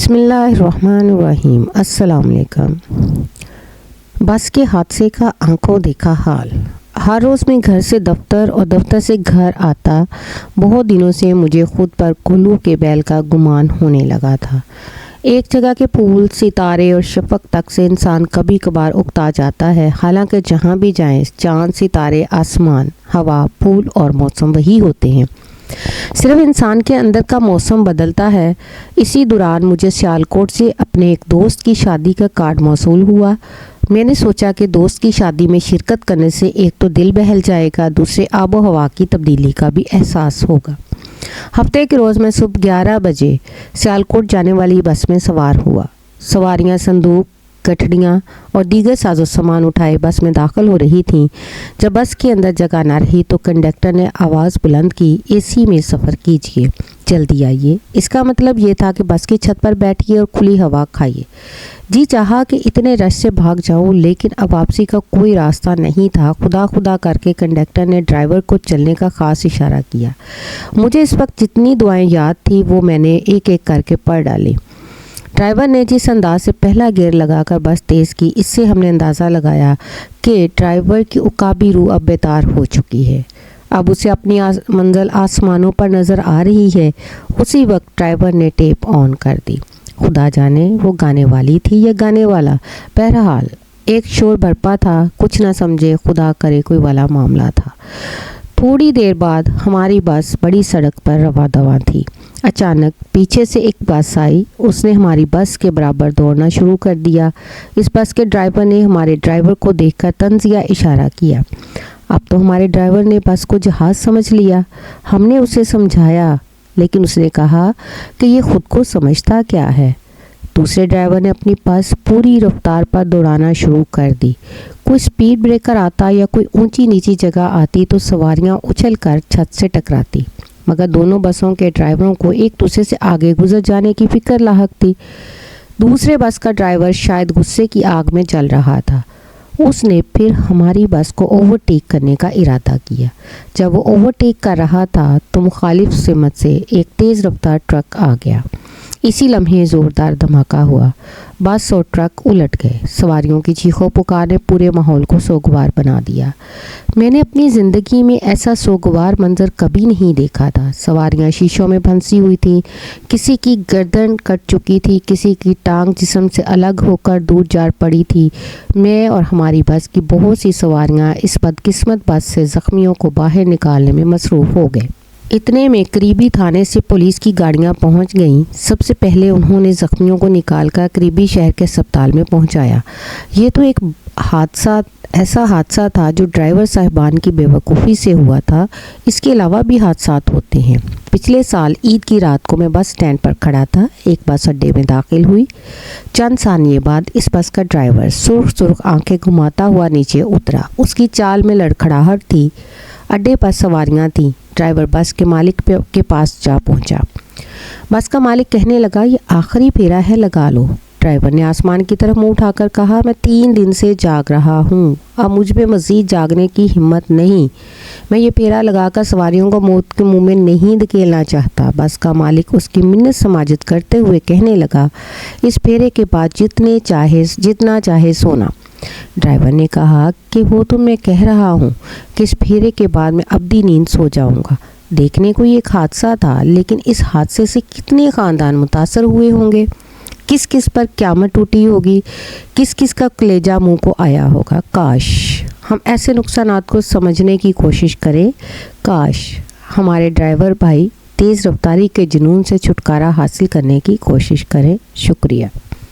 बिस्मिल्लाहिर्रहमानिर्रहीम। अस्सलाम वालेकुम। बस के हादसे का आंखों देखा हाल। हर रोज़ मैं घर से दफ्तर और दफ्तर से घर आता, बहुत दिनों से मुझे खुद पर कुल्लू के बैल का गुमान होने लगा था। एक जगह के फूल, सितारे और शफक तक से इंसान कभी कभार उकता जाता है। हालांकि जहाँ भी जाएं, चाँद, सितारे, आसमान, हवा, फूल और मौसम वही होते हैं। सिर्फ इंसान के अंदर का मौसम बदलता है। इसी दौरान मुझे सियालकोट से अपने एक दोस्त की शादी का कार्ड मौसूल हुआ। मैंने सोचा कि दोस्त की शादी में शिरकत करने से एक तो दिल बहल जाएगा, दूसरे आबो हवा की तब्दीली का भी एहसास होगा। हफ्ते के रोज़ मैं सुबह 11 बजे सियालकोट जाने वाली बस में सवार हुआ। सवारियां संदूक, गठड़ियाँ और दीगर साजो सामान उठाए बस में दाखिल हो रही थीं। जब बस के अंदर जगह न रही तो कंडक्टर ने आवाज़ बुलंद की, एसी में सफ़र कीजिए, जल्दी आइए। इसका मतलब ये था कि बस की छत पर बैठिए और खुली हवा खाइए। जी चाहा कि इतने रश से भाग जाऊं, लेकिन अब वापसी का कोई रास्ता नहीं था। खुदा खुदा करके कंडक्टर ने ड्राइवर को चलने का ख़ास इशारा किया। मुझे इस वक्त जितनी दुआएं याद थी वो मैंने एक एक करके पढ़ डाली। ड्राइवर ने जिस अंदाज से पहला गियर लगाकर बस तेज़ की, इससे हमने अंदाज़ा लगाया कि ड्राइवर की उकाबी रूह अब बेतार हो चुकी है। अब उसे अपनी मंजिल आसमानों पर नज़र आ रही है। उसी वक्त ड्राइवर ने टेप ऑन कर दी। खुदा जाने वो गाने वाली थी या गाने वाला। बहरहाल एक शोर बरपा था। कुछ ना समझे, खुदा करे कोई वाला मामला था। थोड़ी देर बाद हमारी बस बड़ी सड़क पर रवा दवा थी। अचानक पीछे से एक बस आई। उसने हमारी बस के बराबर दौड़ना शुरू कर दिया। इस बस के ड्राइवर ने हमारे ड्राइवर को देखकर तंज़िया इशारा किया। अब तो हमारे ड्राइवर ने बस को जहाज़ समझ लिया। हमने उसे समझाया, लेकिन उसने कहा कि ये खुद को समझता क्या है। दूसरे ड्राइवर ने अपनी बस पूरी रफ्तार पर दौड़ाना शुरू कर दी। कोई स्पीड ब्रेकर आता या कोई ऊंची नीची जगह आती तो सवारियां उछलकर छत से टकराती, मगर दोनों बसों के ड्राइवरों को एक दूसरे से आगे गुजर जाने की फिक्र लाहक थी। दूसरे बस का ड्राइवर शायद गुस्से की आग में जल रहा था। उसने फिर हमारी बस को ओवरटेक करने का इरादा किया। जब वो ओवरटेक कर रहा था तो मुखालिफ सिमत से एक तेज़ रफ्तार ट्रक आ गया। इसी लम्हे ज़ोरदार धमाका हुआ। बस और ट्रक उलट गए। सवारियों की चीखों पुकार ने पूरे माहौल को सोगवार बना दिया। मैंने अपनी ज़िंदगी में ऐसा सोगवार मंजर कभी नहीं देखा था। सवारियां शीशों में फंसी हुई थीं। किसी की गर्दन कट चुकी थी, किसी की टांग जिस्म से अलग होकर दूर जा पड़ी थी। मैं और हमारी बस की बहुत सी सवारियां इस बदकिस्मत बस से ज़ख्मियों को बाहर निकालने में मसरूफ़ हो गए। इतने में करीबी थाने से पुलिस की गाड़ियां पहुंच गईं। सबसे पहले उन्होंने ज़ख्मियों को निकालकर करीबी शहर के अस्पताल में पहुंचाया। ये तो एक ऐसा हादसा था जो ड्राइवर साहिबान की बेवकूफ़ी से हुआ था। इसके अलावा भी हादसात होते हैं। पिछले साल ईद की रात को मैं बस स्टैंड पर खड़ा था। एक बस अड्डे में दाखिल हुई। चंद सानिये बाद इस बस का ड्राइवर सुर्ख आंखें घुमाता हुआ नीचे उतरा। उसकी चाल में लड़खड़ाहट थी। अड्डे पर सवारियां थीं। ड्राइवर बस के मालिक के पास जा पहुंचा। बस का मालिक कहने लगा, ये आखिरी फेरा है, लगा लो। ड्राइवर ने आसमान की तरफ मुंह उठाकर कहा, मैं 3 दिन से जाग रहा हूँ, अब मुझ में मज़ीद जागने की हिम्मत नहीं। मैं ये फेरा लगाकर सवारियों को मौत के मुंह में नहीं धकेलना चाहता। बस का मालिक उसकी मिन्नत समाजत करते हुए कहने लगा, इस फेरे के बाद जितना चाहे सोना। ड्राइवर ने कहा कि वो तो मैं कह रहा हूँ कि इस फेरे के बाद मैं अब्दी नींद सो जाऊँगा। देखने को ये एक हादसा था, लेकिन इस हादसे से कितने ख़ानदान मुतासर हुए होंगे। किस किस पर क़यामत टूटी होगी, किस किस का कलेजा मुंह को आया होगा। काश हम ऐसे नुकसानात को समझने की कोशिश करें। काश हमारे ड्राइवर भाई तेज़ रफ्तारी के जुनून से छुटकारा हासिल करने की कोशिश करें। शुक्रिया।